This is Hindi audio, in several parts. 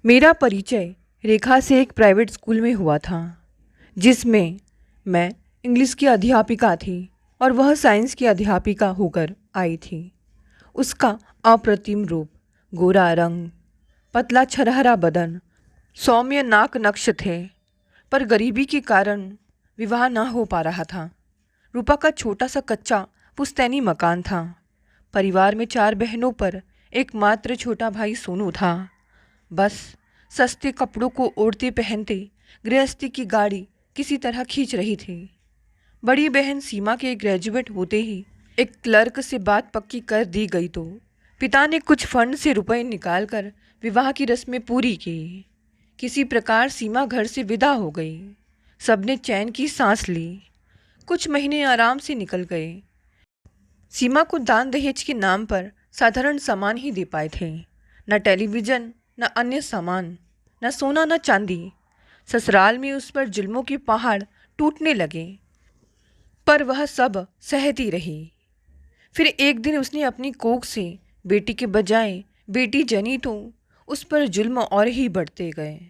मेरा परिचय रेखा से एक प्राइवेट स्कूल में हुआ था, जिसमें मैं इंग्लिश की अध्यापिका थी और वह साइंस की अध्यापिका होकर आई थी। उसका अप्रतिम रूप, गोरा रंग, पतला छरहरा बदन, सौम्य नाक नक्श थे, पर गरीबी के कारण विवाह न हो पा रहा था। रूपा का छोटा सा कच्चा पुश्तैनी मकान था। परिवार में 4 बहनों पर एकमात्र छोटा भाई सोनू था। बस सस्ते कपड़ों को ओढ़ते पहनते गृहस्थी की गाड़ी किसी तरह खींच रही थी। बड़ी बहन सीमा के ग्रेजुएट होते ही एक क्लर्क से बात पक्की कर दी गई तो पिता ने कुछ फंड से रुपए निकालकर विवाह की रस्में पूरी की। किसी प्रकार सीमा घर से विदा हो गई। सबने चैन की सांस ली। कुछ महीने आराम से निकल गए। सीमा को दान दहेज के नाम पर साधारण सामान ही दे पाए थे। न टेलीविज़न, न अन्य सामान, न सोना, न चांदी। ससुराल में उस पर जुल्मों के पहाड़ टूटने लगे, पर वह सब सहती रही। फिर एक दिन उसने अपनी कोख से बेटी के बजाय बेटी जनी तो उस पर जुल्म और ही बढ़ते गए,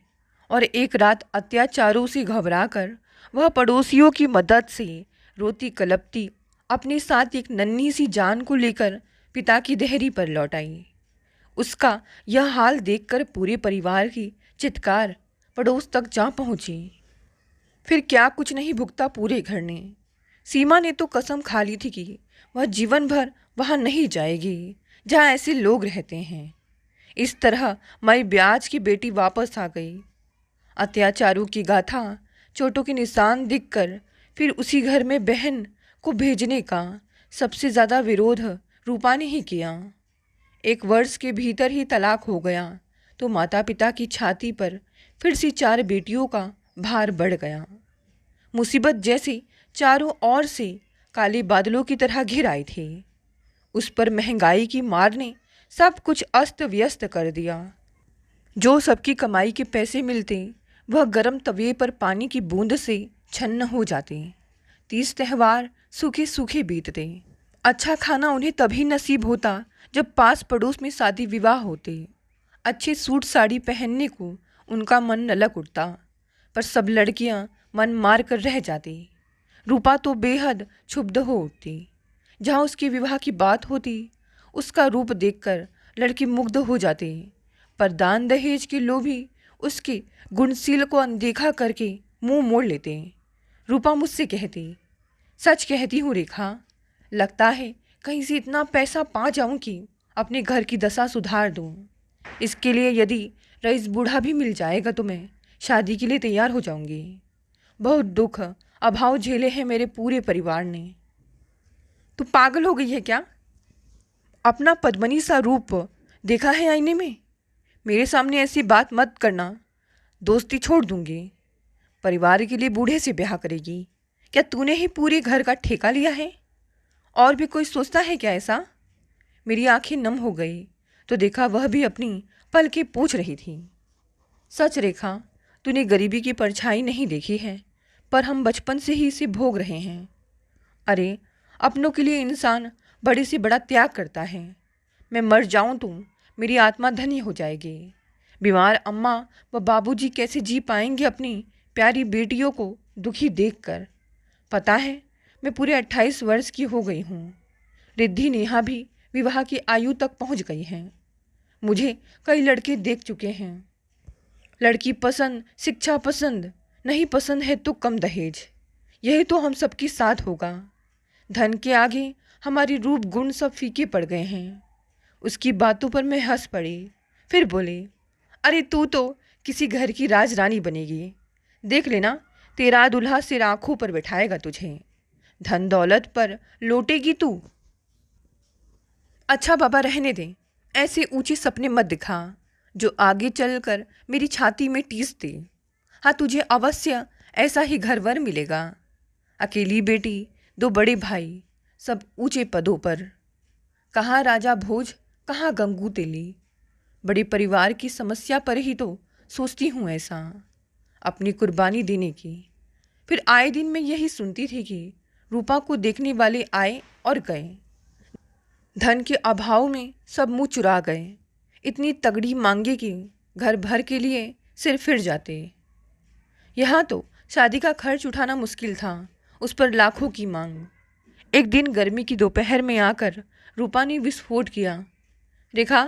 और एक रात अत्याचारों से घबराकर वह पड़ोसियों की मदद से रोती कलपती अपने साथ एक नन्ही सी जान को लेकर पिता की देहरी पर लौट आई। उसका यह हाल देखकर पूरे परिवार की चित्कार पड़ोस तक जा पहुंची। फिर क्या कुछ नहीं भुगता पूरे घर ने। सीमा ने तो कसम खा ली थी कि वह जीवन भर वहाँ नहीं जाएगी जहाँ ऐसे लोग रहते हैं। इस तरह मई ब्याज की बेटी वापस आ गई। अत्याचारों की गाथा, चोटों के निशान दिखकर फिर उसी घर में बहन को भेजने का सबसे ज़्यादा विरोध रूपा ने ही किया। 1 वर्ष के भीतर ही तलाक हो गया तो माता पिता की छाती पर फिर से 4 बेटियों का भार बढ़ गया। मुसीबत जैसे चारों ओर से काले बादलों की तरह घिर आई थी। उस पर महंगाई की मार ने सब कुछ अस्त व्यस्त कर दिया। जो सबकी कमाई के पैसे मिलते वह गर्म तवे पर पानी की बूंद से छन्न हो जाते। 30 त्यौहार सूखे सूखे बीतते। अच्छा खाना उन्हें तभी नसीब होता जब पास पड़ोस में शादी विवाह होते। अच्छे सूट साड़ी पहनने को उनका मन न लग उठता, पर सब लड़कियां मन मार कर रह जाती। रूपा तो बेहद क्षुब्ध हो उठती। जहाँ उसके विवाह की बात होती उसका रूप देखकर लड़की मुग्ध हो जाती, पर दान दहेज के लोभी उसके गुणशील को अनदेखा करके मुंह मोड़ लेते। रूपा मुझसे कहती, सच कहती हूँ रेखा, लगता है कहीं से इतना पैसा पा जाऊँ कि अपने घर की दशा सुधार दूँ। इसके लिए यदि रईस बूढ़ा भी मिल जाएगा तो मैं शादी के लिए तैयार हो जाऊंगी। बहुत दुख अभाव झेले हैं मेरे पूरे परिवार ने। तू पागल हो गई है क्या? अपना पद्मनी सा रूप देखा है आईने में? मेरे सामने ऐसी बात मत करना, दोस्ती छोड़ दूंगी। परिवार के लिए बूढ़े से ब्याह करेगी? क्या तूने ही पूरे घर का ठेका लिया है? और भी कोई सोचता है क्या ऐसा? मेरी आंखें नम हो गई तो देखा वह भी अपनी पलकें पोंछ रही थी। सच रेखा, तूने गरीबी की परछाई नहीं देखी है, पर हम बचपन से ही इसे भोग रहे हैं। अरे, अपनों के लिए इंसान बड़े से बड़ा त्याग करता है। मैं मर जाऊं तो मेरी आत्मा धन्य हो जाएगी। बीमार अम्मा व बाबूजी कैसे जी पाएंगे अपनी प्यारी बेटियों को दुखी देखकर? पता है, मैं पूरे 28 वर्ष की हो गई हूँ। रिद्धि नेहा भी विवाह की आयु तक पहुँच गई हैं। मुझे कई लड़के देख चुके हैं। लड़की पसंद, शिक्षा पसंद, नहीं पसंद है तो कम दहेज। यही तो हम सबके साथ होगा। धन के आगे हमारी रूप गुण सब फीके पड़ गए हैं। उसकी बातों पर मैं हंस पड़ी। फिर बोले, अरे तू तो किसी घर की राजरानी बनेगी। देख लेना, तेरा दूल्हा सिर आँखों पर बैठाएगा तुझे। धन दौलत पर लौटेगी तू। अच्छा बाबा, रहने दे। ऐसे ऊंचे सपने मत दिखा जो आगे चलकर मेरी छाती में टीस दे। हाँ, तुझे अवश्य ऐसा ही घरवर मिलेगा। अकेली बेटी, 2 बड़े भाई, सब ऊंचे पदों पर। कहाँ राजा भोज, कहाँ गंगू तेली। बड़े परिवार की समस्या पर ही तो सोचती हूँ ऐसा, अपनी कुर्बानी देने की। फिर आए दिन मैं यही सुनती थी कि रूपा को देखने वाले आए और गए। धन के अभाव में सब मुँह चुरा गए। इतनी तगड़ी मांगे कि घर भर के लिए सिर फिर जाते। यहाँ तो शादी का खर्च उठाना मुश्किल था, उस पर लाखों की मांग। एक दिन गर्मी की दोपहर में आकर रूपा ने विस्फोट किया। रेखा,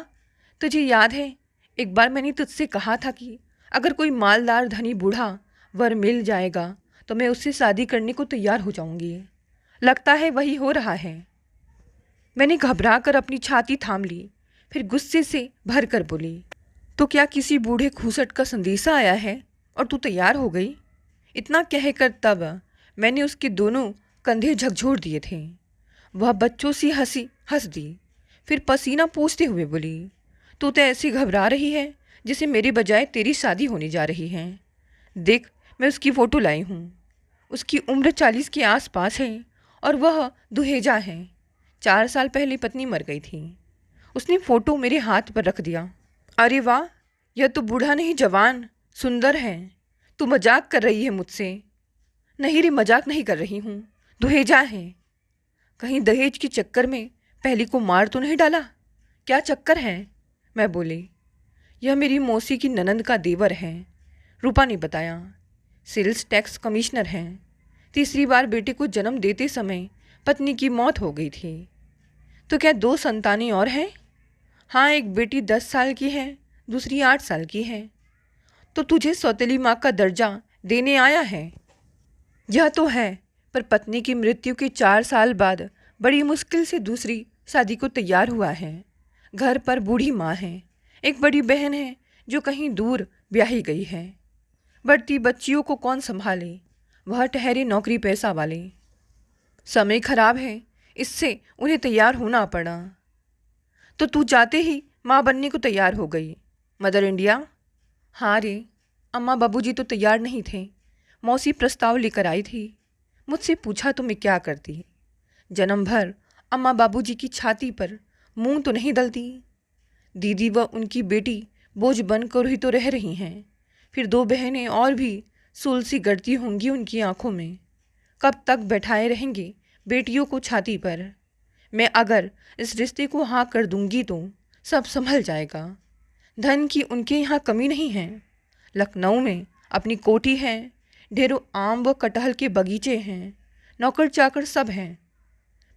तुझे याद है एक बार मैंने तुझसे कहा था कि अगर कोई मालदार धनी बूढ़ा वर मिल जाएगा तो मैं उससे शादी करने को तैयार हो जाऊंगी। लगता है वही हो रहा है। मैंने घबरा कर अपनी छाती थाम ली, फिर गुस्से से भर कर बोली, तो क्या किसी बूढ़े खूसट का संदेशा आया है और तू तैयार हो गई? इतना कहकर तब मैंने उसके दोनों कंधे झकझोर दिए थे। वह बच्चों सी हंस दी, फिर पसीना पोंछते हुए बोली, तू तो ऐसी घबरा रही है जिसे मेरे बजाय तेरी शादी होने जा रही है। देख, मैं उसकी फ़ोटो लाई हूँ। उसकी उम्र 40 के आसपास है और वह दुहेजा है। 4 साल पहले पत्नी मर गई थी। उसने फ़ोटो मेरे हाथ पर रख दिया। अरे वाह, यह तो बूढ़ा नहीं जवान सुंदर है। तू मजाक कर रही है मुझसे? नहीं रे, मजाक नहीं कर रही हूँ, दुहेजा है। कहीं दहेज के चक्कर में पहली को मार तो नहीं डाला? क्या चक्कर है? मैं बोली। यह मेरी मौसी की ननंद का देवर है, रूपा ने बताया। सेल्स टैक्स कमिश्नर हैं। तीसरी बार बेटे को जन्म देते समय पत्नी की मौत हो गई थी। तो क्या 2 संतानें और हैं? हाँ, एक बेटी 10 साल की है, दूसरी 8 साल की है। तो तुझे सौतेली माँ का दर्जा देने आया है? यह तो है, पर पत्नी की मृत्यु के 4 साल बाद बड़ी मुश्किल से दूसरी शादी को तैयार हुआ है। घर पर बूढ़ी माँ है, एक बड़ी बहन है जो कहीं दूर ब्याही गई है। बढ़ती बच्चियों को कौन संभाले? वह ठहरे नौकरी पैसा वाले। समय खराब है, इससे उन्हें तैयार होना पड़ा। तो तू जाते ही माँ बनने को तैयार हो गई, मदर इंडिया? हाँ रे, अम्मा बाबूजी तो तैयार नहीं थे। मौसी प्रस्ताव लेकर आई थी। मुझसे पूछा तो मैं क्या करती। जन्म भर अम्मा बाबूजी की छाती पर मूंग तो नहीं डलती। दीदी व उनकी बेटी बोझ बनकर ही तो रह रही हैं। फिर 2 बहनें और भी सूल सी गड़ती होंगी उनकी आंखों में। कब तक बैठाए रहेंगे बेटियों को छाती पर? मैं अगर इस रिश्ते को हाँ कर दूंगी तो सब संभल जाएगा। धन की उनके यहाँ कमी नहीं है। लखनऊ में अपनी कोठी है, ढेरों आम व कटहल के बगीचे हैं, नौकर चाकर सब हैं।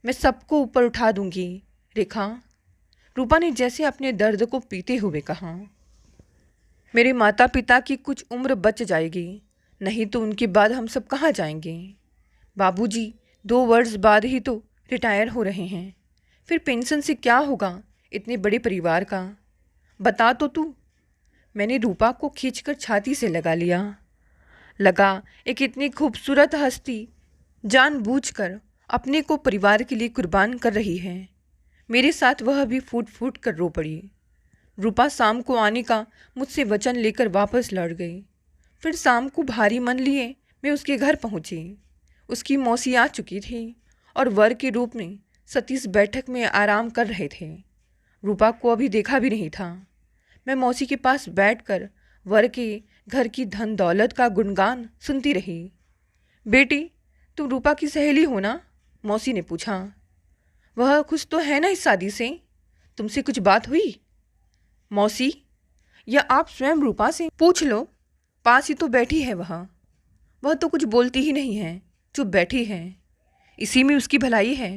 मैं सबको ऊपर उठा दूंगी रेखा, रूपा ने जैसे अपने दर्द को पीते हुए कहा। मेरे माता पिता की कुछ उम्र बच जाएगी, नहीं तो उनके बाद हम सब कहाँ जाएंगे? बाबूजी 2 वर्ष बाद ही तो रिटायर हो रहे हैं। फिर पेंशन से क्या होगा इतने बड़े परिवार का? बता तो तू। मैंने रूपा को खींचकर छाती से लगा लिया। लगा एक इतनी खूबसूरत हस्ती जानबूझकर अपने को परिवार के लिए कुर्बान कर रही है। मेरे साथ वह भी फूट फूट कर रो पड़ी। रूपा शाम को आने का मुझसे वचन लेकर वापस लौट गई। फिर शाम को भारी मन लिए मैं उसके घर पहुंची। उसकी मौसी आ चुकी थी और वर के रूप में सतीश बैठक में आराम कर रहे थे। रूपा को अभी देखा भी नहीं था। मैं मौसी के पास बैठकर वर के घर की धन दौलत का गुणगान सुनती रही। बेटी, तुम रूपा की सहेली हो ना? मौसी ने पूछा। वह खुश तो है ना इस शादी से? तुमसे कुछ बात हुई? मौसी, या आप स्वयं रूपा से पूछ लो, पास ही तो बैठी है वह तो कुछ बोलती ही नहीं है, चुप बैठी है। इसी में उसकी भलाई है।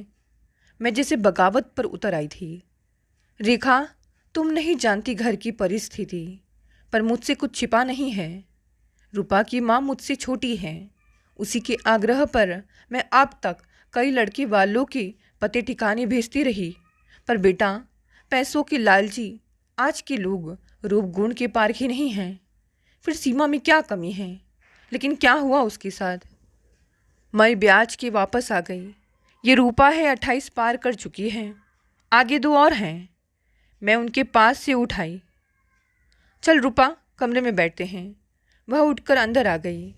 मैं जैसे बगावत पर उतर आई थी। रेखा, तुम नहीं जानती घर की परिस्थिति, पर मुझसे कुछ छिपा नहीं है। रूपा की माँ मुझसे छोटी है। उसी के आग्रह पर मैं अब तक कई लड़के वालों के पते ठिकाने भेजती रही। पर बेटा, पैसों के लालची आज के लोग रूप गुण के पारखी नहीं हैं। फिर सीमा में क्या कमी है? लेकिन क्या हुआ उसके साथ? मैं ब्याज के वापस आ गई। ये रूपा है 28 पार कर चुकी है, आगे 2 और हैं। मैं उनके पास से उठाई। चल रूपा, कमरे में बैठते हैं। वह उठकर अंदर आ गई।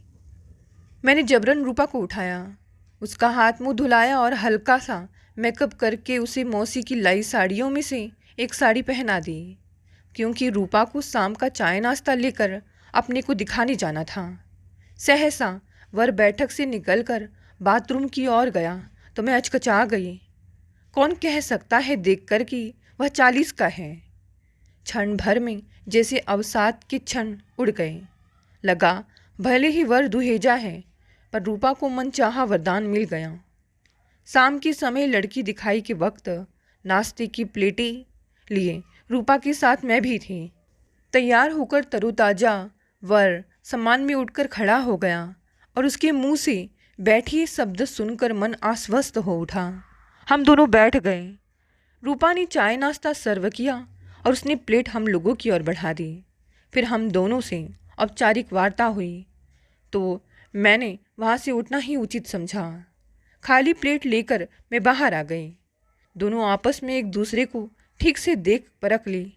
मैंने जबरन रूपा को उठाया, उसका हाथ मुंह धुलाया और हल्का सा मेकअप करके उसे मौसी की लाई साड़ियों में से एक साड़ी पहना दी, क्योंकि रूपा को शाम का चाय नाश्ता लेकर अपने को दिखाने जाना था। सहसा वर बैठक से निकलकर बाथरूम की ओर गया तो मैं अचकचा गई। कौन कह सकता है देखकर कि वह 40 का है? क्षण भर में जैसे अवसाद के क्षण उड़ गए। लगा भले ही वर दुहेजा है, पर रूपा को मनचाहा वरदान मिल गया। शाम के समय लड़की दिखाई के वक्त नाश्ते की प्लेटें लिए रूपा के साथ मैं भी थी। तैयार होकर तरोताजा वर सम्मान में उठकर खड़ा हो गया और उसके मुंह से बैठी शब्द सुनकर मन आश्वस्त हो उठा। हम दोनों बैठ गए। रूपा ने चाय नाश्ता सर्व किया और उसने प्लेट हम लोगों की ओर बढ़ा दी। फिर हम दोनों से औपचारिक वार्ता हुई तो मैंने वहाँ से उठना ही उचित समझा। खाली प्लेट लेकर मैं बाहर आ गई। दोनों आपस में एक दूसरे को ठीक से देख परख ली।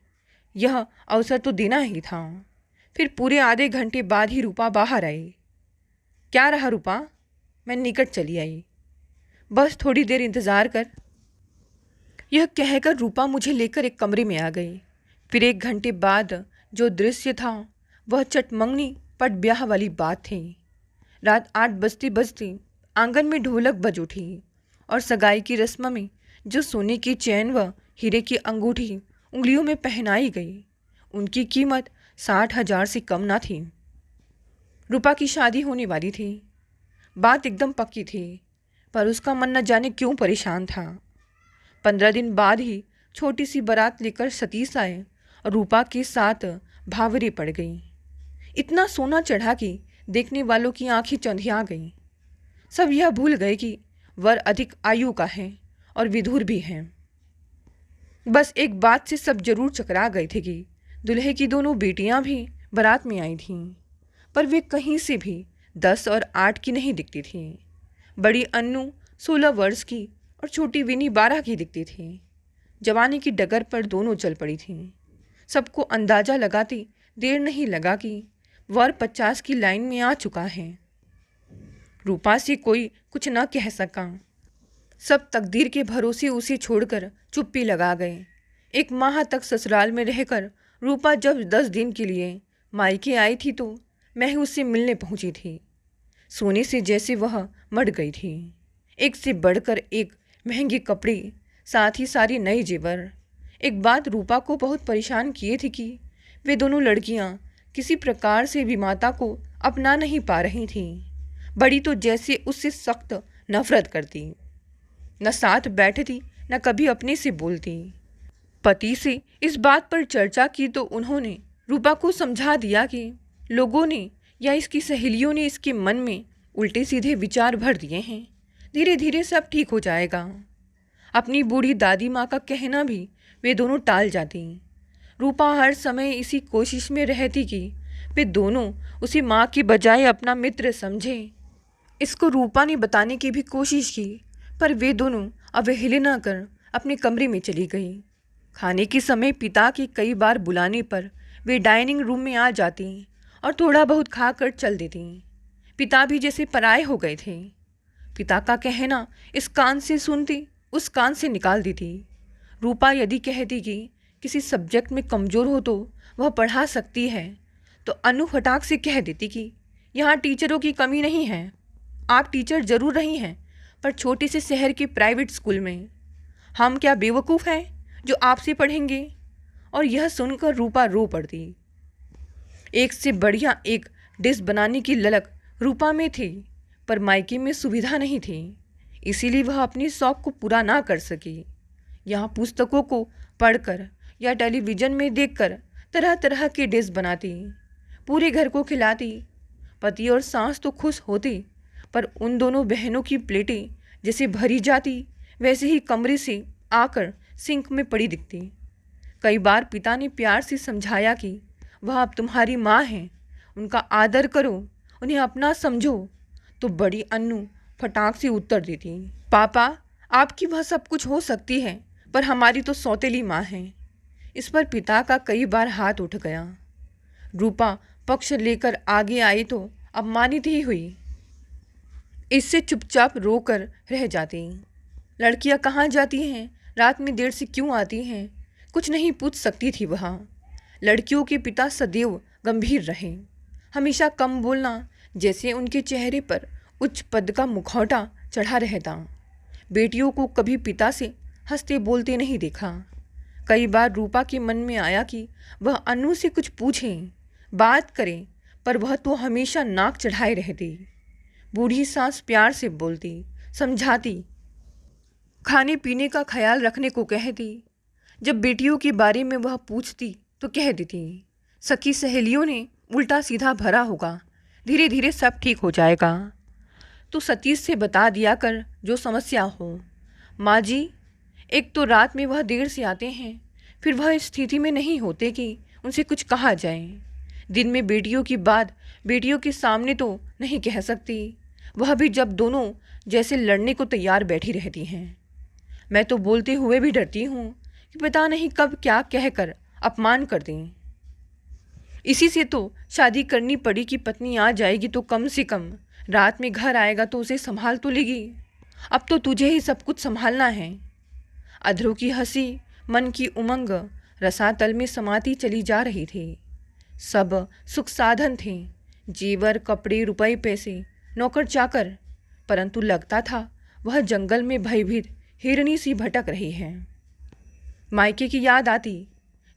यह अवसर तो देना ही था। फिर पूरे आधे घंटे बाद ही रूपा बाहर आई। क्या रहा रूपा? मैं निकट चली आई। बस थोड़ी देर इंतज़ार कर। यह कहकर रूपा मुझे लेकर एक कमरे में आ गई। फिर 1 घंटे बाद जो दृश्य था वह चटमंगनी पट ब्याह वाली बात थी। रात 8 बजते बजते आंगन में ढोलक बज उठी और सगाई की रस्म में जो सोने की चैन व हीरे की अंगूठी उंगलियों में पहनाई गई, उनकी कीमत 60,000 से कम ना थी। रूपा की शादी होने वाली थी। बात एकदम पक्की थी, पर उसका मन न जाने क्यों परेशान था। 15 दिन बाद ही छोटी सी बारात लेकर सतीश आए और रूपा के साथ भावरे पड़ गई। इतना सोना चढ़ा कि देखने वालों की आंखें चौंधिया गईं। सब यह भूल गए कि वर अधिक आयु का है और विधुर भी है। बस एक बात से सब जरूर चकरा गए थे कि दुल्हे की दोनों बेटियां भी बारात में आई थीं, पर वे कहीं से भी 10 और 8 की नहीं दिखती थीं। बड़ी अन्नू 16 वर्ष की और छोटी विनी 12 की दिखती थी। जवानी की डगर पर दोनों चल पड़ी थीं। सबको अंदाजा लगाती देर नहीं लगा कि वर 50 की लाइन में आ चुका है। रूपा से कोई कुछ न कह सका। सब तकदीर के भरोसे उसे छोड़कर चुप्पी लगा गए। 1 माह तक ससुराल में रहकर रूपा जब 10 दिन के लिए मायके आई थी तो मैं उससे मिलने पहुंची थी। सोने से जैसे वह मर गई थी। एक से बढ़कर एक महंगे कपड़े, साथ ही सारी नई जेवर। एक बात रूपा को बहुत परेशान किए थी कि वे दोनों लड़कियां किसी प्रकार से भी माता को अपना नहीं पा रही थीं। बड़ी तो जैसे उससे सख्त नफरत करती, न साथ बैठती न कभी अपने से बोलती। पति से इस बात पर चर्चा की तो उन्होंने रूपा को समझा दिया कि लोगों ने या इसकी सहेलियों ने इसके मन में उल्टे सीधे विचार भर दिए हैं। धीरे धीरे सब ठीक हो जाएगा। अपनी बूढ़ी दादी माँ का कहना भी वे दोनों टाल जाती। रूपा हर समय इसी कोशिश में रहती कि वे दोनों उसी माँ की बजाय अपना मित्र समझे। इसको रूपा ने बताने की भी कोशिश की, पर वे दोनों अवहेलना कर अपने कमरे में चली गई। खाने के समय पिता के कई बार बुलाने पर वे डाइनिंग रूम में आ जाती और थोड़ा बहुत खाकर चल देती। पिता भी जैसे पराये हो गए थे। पिता का कहना इस कान से सुनती, उस कान से निकाल देती। रूपा यदि कहती कि किसी सब्जेक्ट में कमज़ोर हो तो वह पढ़ा सकती है, तो अनु फटाक से कह देती कि यहाँ टीचरों की कमी नहीं है। आप टीचर जरूर रही हैं, पर छोटे से शहर के प्राइवेट स्कूल में। हम क्या बेवकूफ़ हैं जो आपसे पढ़ेंगे? और यह सुनकर रूपा रो पड़ती। एक से बढ़िया एक डिश बनाने की ललक रूपा में थी, पर मायके में सुविधा नहीं थी, इसीलिए वह अपने शौक़ को पूरा ना कर सकी। यहाँ पुस्तकों को पढ़कर या टेलीविज़न में देखकर तरह तरह की डिश बनाती, पूरे घर को खिलाती। पति और सास तो खुश होती, पर उन दोनों बहनों की प्लेटें जैसे भरी जाती वैसे ही कमरे से आकर सिंक में पड़ी दिखती। कई बार पिता ने प्यार से समझाया कि वह अब तुम्हारी माँ हैं, उनका आदर करो, उन्हें अपना समझो, तो बड़ी अन्नू फटाक से उत्तर देती, पापा आपकी वह सब कुछ हो सकती है, पर हमारी तो सौतेली माँ है। इस पर पिता का कई बार हाथ उठ गया। रूपा पक्ष लेकर आगे आई तो अपमानित ही हुई। इससे चुपचाप रोकर रह जाती। लड़कियां कहाँ जाती हैं, रात में देर से क्यों आती हैं, कुछ नहीं पूछ सकती थी वह। लड़कियों के पिता सदैव गंभीर रहे, हमेशा कम बोलना, जैसे उनके चेहरे पर उच्च पद का मुखौटा चढ़ा रहता। बेटियों को कभी पिता से हंसते बोलते नहीं देखा। कई बार रूपा के मन में आया कि वह अनु से कुछ पूछे, बात करे, पर वह तो हमेशा नाक चढ़ाए रहती। बूढ़ी सास प्यार से बोलती, समझाती, खाने पीने का ख्याल रखने को कहती। जब बेटियों के बारे में वह पूछती तो कह देती, सखी सहेलियों ने उल्टा सीधा भरा होगा, धीरे धीरे सब ठीक हो जाएगा। तो सतीश से बता दिया कर जो समस्या हो। माँ जी, एक तो रात में वह देर से आते हैं, फिर वह इस स्थिति में नहीं होते कि उनसे कुछ कहा जाए। दिन में बेटियों की बात बेटियों के सामने तो नहीं कह सकती, वह भी जब दोनों जैसे लड़ने को तैयार बैठी रहती हैं। मैं तो बोलते हुए भी डरती हूँ कि पता नहीं कब क्या कहकर अपमान कर दें। इसी से तो शादी करनी पड़ी कि पत्नी आ जाएगी तो कम से कम रात में घर आएगा तो उसे संभाल तो लेगी। अब तो तुझे ही सब कुछ संभालना है। अधरों की हंसी, मन की उमंग रसातल में समाती चली जा रही थी। सब सुख साधन थे, जेवर, कपड़े, रुपए, पैसे, नौकर चाकर, परंतु लगता था वह जंगल में भयभीत हिरनी सी भटक रही है। मायके की याद आती,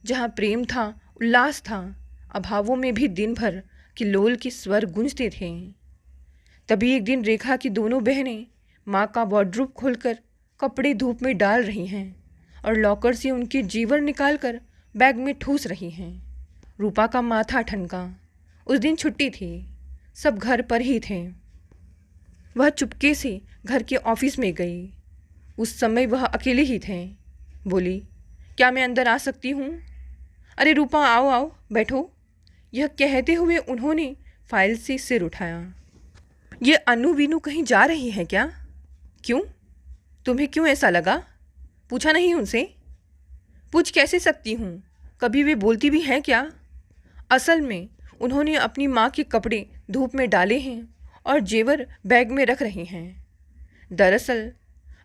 जहाँ प्रेम था, उल्लास था, अभावों में भी दिन भर किल्लोल के स्वर गूंजते थे। तभी एक दिन रेखा की दोनों बहनें माँ का वार्डरोब खोलकर कपड़े धूप में डाल रही हैं और लॉकर से उनके जेवर निकालकर बैग में ठूस रही हैं। रूपा का माथा ठनका। उस दिन छुट्टी थी, सब घर पर ही थे। वह चुपके से घर के ऑफिस में गई। उस समय वह अकेले ही थे। बोली, क्या मैं अंदर आ सकती हूँ? अरे रूपा, आओ आओ, बैठो। यह कहते हुए उन्होंने फाइल से सिर उठाया। ये अनु वीनू कहीं जा रही है क्या? क्यों? तुम्हें क्यों ऐसा लगा? पूछा नहीं उनसे? पूछ कैसे सकती हूँ, कभी वे बोलती भी हैं क्या? असल में उन्होंने अपनी माँ के कपड़े धूप में डाले हैं और जेवर बैग में रख रही हैं। दरअसल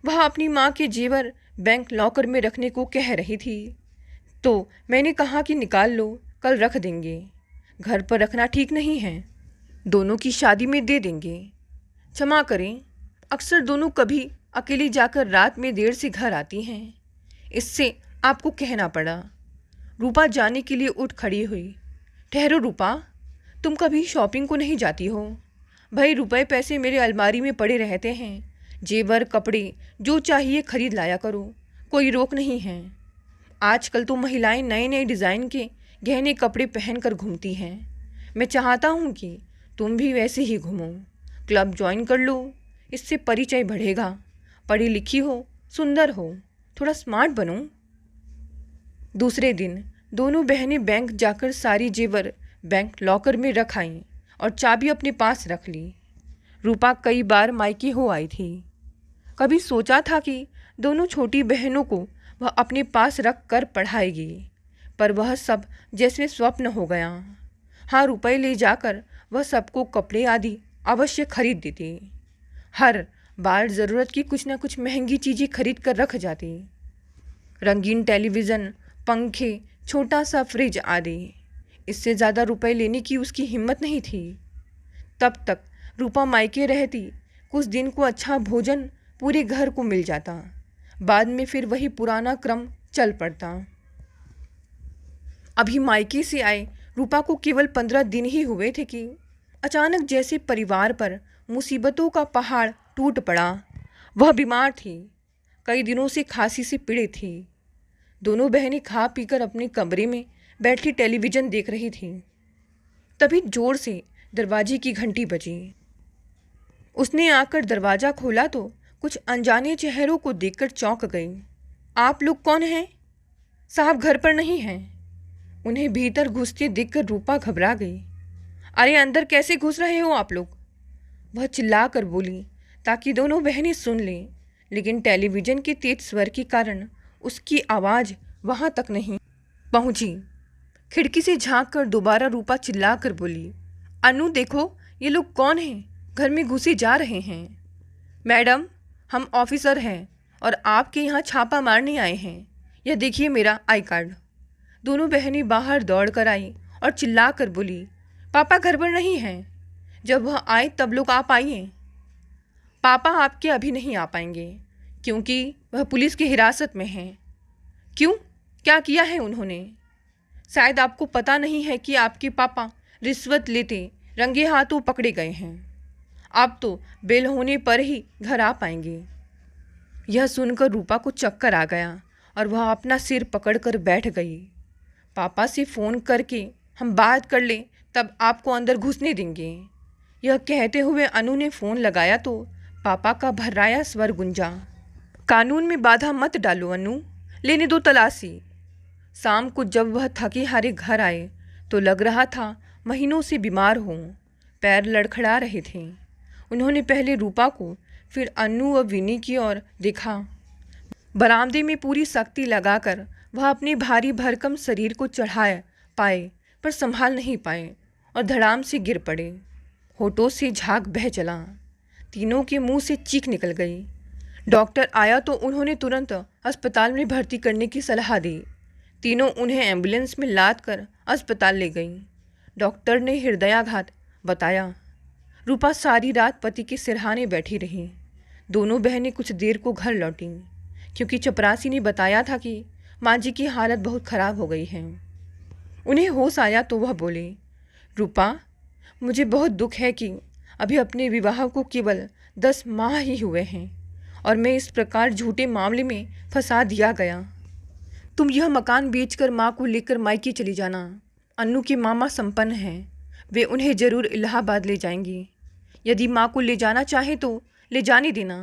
वह अपनी माँ के जेवर बैंक लॉकर में रखने को कह रही थी, तो मैंने कहा कि निकाल लो, कल रख देंगे। घर पर रखना ठीक नहीं है, दोनों की शादी में दे देंगे। क्षमा करें, अक्सर दोनों कभी अकेली जाकर रात में देर से घर आती हैं, इससे आपको कहना पड़ा। रूपा जाने के लिए उठ खड़ी हुई। ठहरो रूपा, तुम कभी शॉपिंग को नहीं जाती हो? भाई, रुपए पैसे मेरे अलमारी में पड़े रहते हैं, जेवर, कपड़े जो चाहिए खरीद लाया करो, कोई रोक नहीं है। आजकल तो महिलाएं नए नए डिज़ाइन के गहने कपड़े पहनकर घूमती हैं। मैं चाहता हूँ कि तुम भी वैसे ही घूमो, क्लब ज्वाइन कर लो, इससे परिचय बढ़ेगा। पढ़ी लिखी हो, सुंदर हो, थोड़ा स्मार्ट बनो। दूसरे दिन दोनों बहनें बैंक जाकर सारी जेवर बैंक लॉकर में रख आईं और चाबी अपने पास रख ली। रूपा कई बार मायके हो आई थी। कभी सोचा था कि दोनों छोटी बहनों को वह अपने पास रख कर पढ़ाएगी, पर वह सब जैसे स्वप्न हो गया। हाँ, रुपए ले जाकर वह सबको कपड़े आदि अवश्य खरीद देती। हर बार ज़रूरत की कुछ न कुछ महंगी चीज़ें खरीद कर रख जाती। रंगीन टेलीविज़न, पंखे, छोटा सा फ्रिज आदि। इससे ज़्यादा रुपए लेने की उसकी हिम्मत नहीं थी। तब तक रूपा मायके रहती, कुछ दिन को अच्छा भोजन पूरे घर को मिल जाता, बाद में फिर वही पुराना क्रम चल पड़ता। अभी मायके से आए रूपा को केवल 15 दिन ही हुए थे कि अचानक जैसे परिवार पर मुसीबतों का पहाड़ टूट पड़ा। वह बीमार थी, कई दिनों से खांसी से पीड़ित थी। दोनों बहनें खा पीकर अपने कमरे में बैठी टेलीविज़न देख रही थीं। तभी जोर से दरवाजे की घंटी बजी। उसने आकर दरवाज़ा खोला तो कुछ अनजाने चेहरों को देखकर चौंक गई। आप लोग कौन हैं? साहब घर पर नहीं हैं। उन्हें भीतर घुसते देखकर रूपा घबरा गई। अरे अंदर कैसे घुस रहे हो आप लोग? वह चिल्लाकर बोली ताकि दोनों बहनें सुन लें, लेकिन टेलीविज़न के तेज स्वर के कारण उसकी आवाज़ वहाँ तक नहीं पहुँची। खिड़की से झांक कर दोबारा रूपा चिल्लाकर बोली, अनु देखो, ये लोग कौन हैं? घर में घुसे जा रहे हैं। मैडम, हम ऑफिसर हैं और आपके यहाँ छापा मारने आए हैं। यह देखिए मेरा आई कार्ड। दोनों बहनें बाहर दौड़ कर आई और चिल्ला कर बोली, पापा घर पर नहीं हैं। जब वह आए तब लोग आप आइए। पापा आपके अभी नहीं आ पाएंगे क्योंकि वह पुलिस की हिरासत में हैं। क्यों? क्या किया है उन्होंने? शायद आपको पता नहीं है कि आपके पापा रिश्वत लेते रंगे हाथों पकड़े गए हैं। आप तो बेल होने पर ही घर आ पाएंगे। यह सुनकर रूपा को चक्कर आ गया और वह अपना सिर पकड़कर बैठ गई। पापा से फ़ोन करके हम बात कर लें, तब आपको अंदर घुसने देंगे। यह कहते हुए अनु ने फ़ोन लगाया तो पापा का भर्राया स्वर गुंजा। कानून में बाधा मत डालो अनु, लेने दो तलाशी। शाम को जब वह थके हारे घर आए तो लग रहा था महीनों से बीमार हों। पैर लड़खड़ा रहे थे। उन्होंने पहले रूपा को, फिर अनु और विनी की ओर देखा। बरामदे में पूरी शक्ति लगाकर वह अपने भारी भरकम शरीर को चढ़ाए पाए, पर संभाल नहीं पाए और धड़ाम से गिर पड़े। होठों से झाग बह चला। तीनों के मुंह से चीख निकल गई। डॉक्टर आया तो उन्होंने तुरंत अस्पताल में भर्ती करने की सलाह दी। तीनों उन्हें एम्बुलेंस में लाद कर अस्पताल ले गईं। डॉक्टर ने हृदयाघात बताया। रूपा सारी रात पति के सिरहाने बैठी रही। दोनों बहनें कुछ देर को घर लौटीं, क्योंकि चपरासी ने बताया था कि माँ जी की हालत बहुत ख़राब हो गई है। उन्हें होश आया तो वह बोले, रूपा, मुझे बहुत दुख है कि अभी अपने विवाह को केवल 10 माह ही हुए हैं और मैं इस प्रकार झूठे मामले में फंसा दिया गया। तुम यह मकान बेचकर माँ को लेकर मायके चली जाना। अन्नू के मामा संपन्न हैं, वे उन्हें ज़रूर इलाहाबाद ले जाएंगे। यदि माँ को ले जाना चाहे तो ले जाने देना।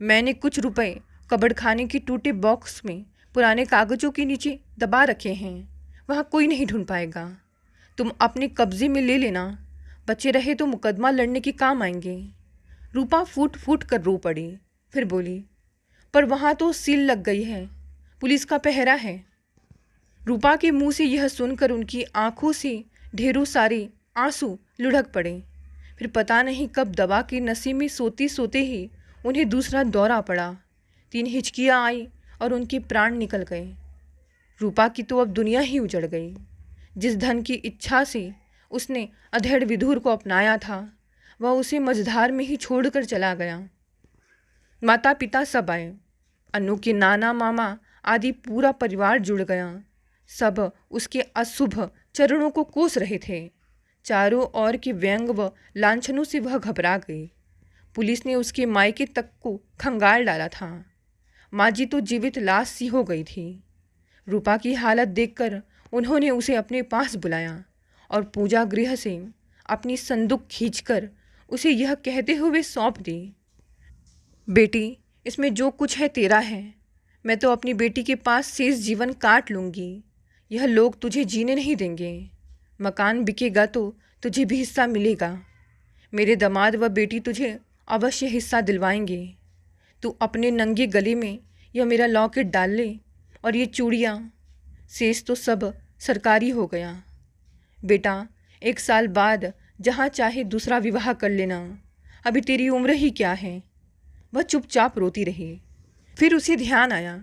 मैंने कुछ रुपए कबड़ खाने के टूटे बॉक्स में पुराने कागज़ों के नीचे दबा रखे हैं, वहाँ कोई नहीं ढूंढ पाएगा। तुम अपने कब्जे में ले लेना, बचे रहे तो मुकदमा लड़ने के काम आएंगे। रूपा फूट फूट कर रो पड़ी, फिर बोली, पर वहाँ तो सील लग गई है, पुलिस का पहरा है। रूपा के मुंह से यह सुनकर उनकी आंखों से ढेरों सारे आंसू लुढ़क पड़े। फिर पता नहीं कब दवा की नशे में सोते सोते ही उन्हें दूसरा दौरा पड़ा। 3 हिचकियाँ आई और उनके प्राण निकल गए। रूपा की तो अब दुनिया ही उजड़ गई। जिस धन की इच्छा से उसने अधेड़ विधुर को अपनाया था, वह उसे मझधार में ही छोड़कर चला गया। माता पिता सब आए। अन्नू के नाना मामा आदि पूरा परिवार जुड़ गया। सब उसके अशुभ चरणों को कोस रहे थे। चारों ओर के व्यंग व लांछनों से वह घबरा गई। पुलिस ने उसके मायके तक को खंगाल डाला था। माँ जी तो जीवित लाश सी हो गई थी। रूपा की हालत देखकर उन्होंने उसे अपने पास बुलाया और पूजा गृह से अपनी संदूक खींचकर उसे यह कहते हुए सौंप दी, बेटी, इसमें जो कुछ है तेरा है। मैं तो अपनी बेटी के पास शेष जीवन काट लूँगी। यह लोग तुझे जीने नहीं देंगे। मकान बिकेगा तो तुझे भी हिस्सा मिलेगा। मेरे दामाद व बेटी तुझे अवश्य हिस्सा दिलवाएंगे। तू अपने नंगे गले में यह मेरा लॉकेट डाल ले और ये चूड़ियाँ, शेष तो सब सरकारी हो गया। बेटा, 1 साल बाद जहाँ चाहे दूसरा विवाह कर लेना। अभी तेरी उम्र ही क्या है। वह चुपचाप रोती रही। फिर उसे ध्यान आया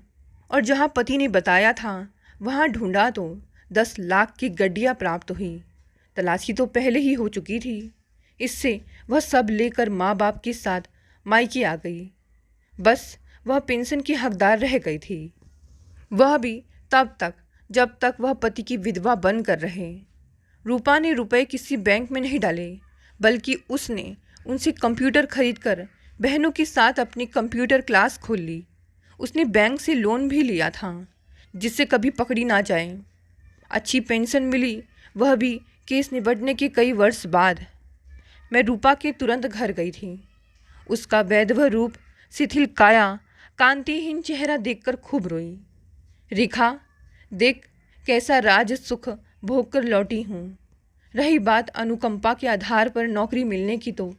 और जहाँ पति ने बताया था वहाँ ढूंढा तो 10 लाख की गड्डियाँ प्राप्त हुई। तलाशी तो पहले ही हो चुकी थी। इससे वह सब लेकर माँ बाप के साथ मायके आ गई। बस वह पेंशन की हकदार रह गई थी, वह भी तब तक जब तक वह पति की विधवा बनकर रहे। रूपा ने रुपए किसी बैंक में नहीं डाले, बल्कि उसने उनसे कंप्यूटर खरीदकर बहनों के साथ अपनी कंप्यूटर क्लास खोल ली। उसने बैंक से लोन भी लिया था, जिससे कभी पकड़ी ना जाए। अच्छी पेंशन मिली, वह भी केस निपटने के कई वर्ष बाद। मैं रूपा के तुरंत घर गई थी। उसका वैधव रूप, शिथिल काया, कांतिहीन चेहरा देखकर खूब रोई। रेखा, देख कैसा राज सुख भोग कर लौटी हूँ। रही बात अनुकंपा के आधार पर नौकरी मिलने की, तो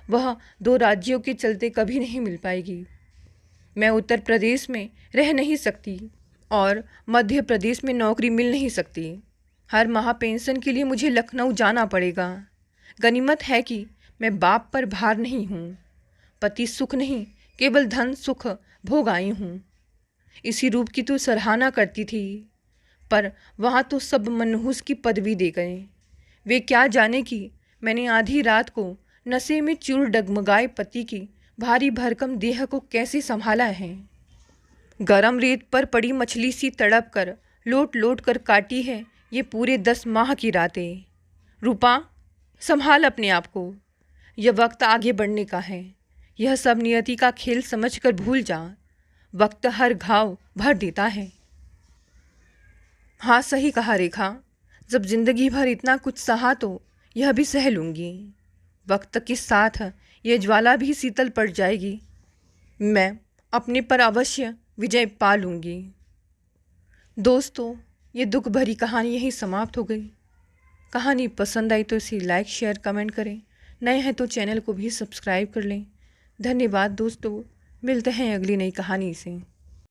वह 2 राज्यों के चलते कभी नहीं मिल पाएगी। मैं उत्तर प्रदेश में रह नहीं सकती और मध्य प्रदेश में नौकरी मिल नहीं सकती। हर माह पेंशन के लिए मुझे लखनऊ जाना पड़ेगा। गनीमत है कि मैं बाप पर भार नहीं हूँ। पति सुख नहीं, केवल धन सुख भोग आई हूँ। इसी रूप की तो सराहना करती थी, पर वहाँ तो सब मनहूस की पदवी दे गए। वे क्या जाने कि मैंने आधी रात को नशे में चूर डगमगाए पति की भारी भरकम देह को कैसे संभाला है। गरम रेत पर पड़ी मछली सी तड़प कर लोट लोट कर काटी है ये पूरे 10 माह की रातें। रूपा, संभाल अपने आप को, यह वक्त आगे बढ़ने का है। यह सब नियति का खेल समझकर भूल जा। वक्त हर घाव भर देता है। हाँ, सही कहा रेखा। जब जिंदगी भर इतना कुछ सहा तो यह भी सह लूँगी। वक्त के साथ यह ज्वाला भी शीतल पड़ जाएगी। मैं अपने पर अवश्य विजय पा लूँगी। दोस्तों, ये दुख भरी कहानी यहीं समाप्त हो गई। कहानी पसंद आई तो इसे लाइक, शेयर, कमेंट करें। नए हैं तो चैनल को भी सब्सक्राइब कर लें। धन्यवाद दोस्तों, मिलते हैं अगली नई कहानी से।